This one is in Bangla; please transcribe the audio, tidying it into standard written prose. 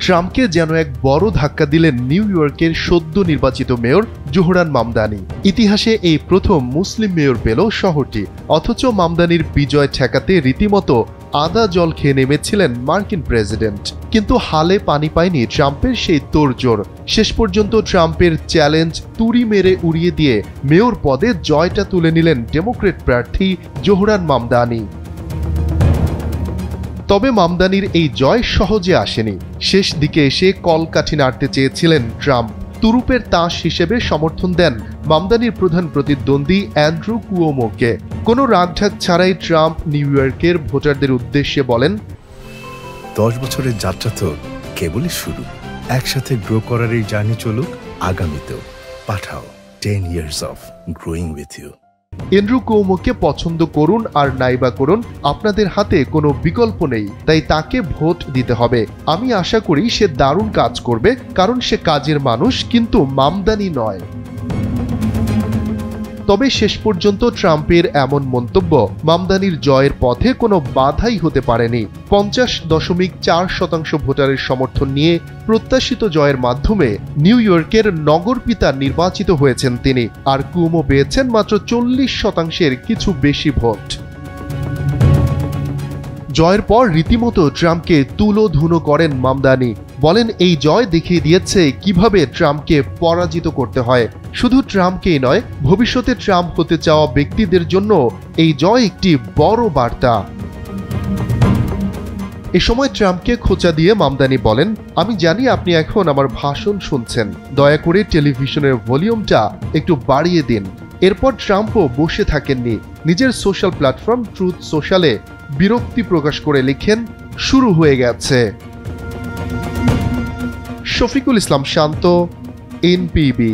ট্রাম্পকে যেন এক বড় ধাক্কা দিলেন নিউ ইয়র্কের সদ্য নির্বাচিত মেয়র জোহরান মামদানি। ইতিহাসে এই প্রথম মুসলিম মেয়র পেল শহরটি। অথচ মামদানির বিজয় ঠেকাতে রীতিমতো আদা জল খেয়ে নেমেছিলেন মার্কিন প্রেসিডেন্ট। কিন্তু হালে পানি পায়নি ট্রাম্পের সেই তোড়জোড়। শেষ পর্যন্ত ট্রাম্পের চ্যালেঞ্জ তুড়ি মেরে উড়িয়ে দিয়ে মেয়র পদে জয়টা তুলে নিলেন ডেমোক্রেট প্রার্থী জোহরান মামদানি। তবে মামদানির এই জয় সহজে আসেনি। শেষ দিকে এসে কলকাঠি নাড়তে চেয়েছিলেন ট্রাম্প। তুরুপের তাস হিসেবে সমর্থন দেন মামদানির প্রধান প্রতিদ্বন্দ্বী অ্যান্ড্রু কুওমোকে। কোনো রাগঢাক ছাড়াই ট্রাম্প নিউ ইয়র্কের ভোটারদের উদ্দেশ্যে বলেন, 10 বছরের যাত্রা তো কেবলই শুরু। একসাথে গ্রো করার এই জার্নি চলুক আগামীতেও। Pathao 10 years of growing with you। Andrew কুওমোকে পছন্দ করুন আর নাইবা করুন, আপনাদের হাতে কোনো বিকল্প নেই, তাই তাকে ভোট দিতে হবে। আমি আশা করি সে দারুণ কাজ করবে, কারণ সে কাজের মানুষ, কিন্তু মামদানি নয়। তবে শেষ পর্যন্ত ট্রাম্পের এমন মন্তব্য মামদানির জয়ের পথে কোনো বাধাই হতে পারেনি। 50.4% ভোটারের সমর্থন নিয়ে প্রত্যাশিত জয়ের মাধ্যমে নিউ ইয়র্কের নগরপিতা নির্বাচিত হয়েছেন তিনি। আর কুওমো পেয়েছেন মাত্র 40%-এর কিছু বেশি ভোট। জয়ের পর রীতিমতো ট্রাম্পকে তুলোধুনো করেন মামদানি। বলেন, এই জয় দেখিয়ে দিয়েছে কিভাবে ট্রাম্পকে পরাজিত করতে হয়। শুধু ট্রাম্পকেই নয়, ভবিষ্যতে ট্রাম্প হতে চাওয়া ব্যক্তিদের জন্য এই জয় একটি বড় বার্তা। এ সময় ট্রাম্পকে খোঁচা দিয়ে মামদানি বলেন, আমি জানি আপনি এখন আমার ভাষণ শুনছেন, দয়া করে টেলিভিশনের ভলিউমটা একটু বাড়িয়ে দিন। এরপর ট্রাম্পও বসে থাকেননি। নিজের সোশ্যাল প্ল্যাটফর্ম ট্রুথ সোশ্যালে বিরক্তি প্রকাশ করে লিখেন, শুরু হয়ে গেছে। শফিকুল ইসলাম শান্ত, এনপিবি।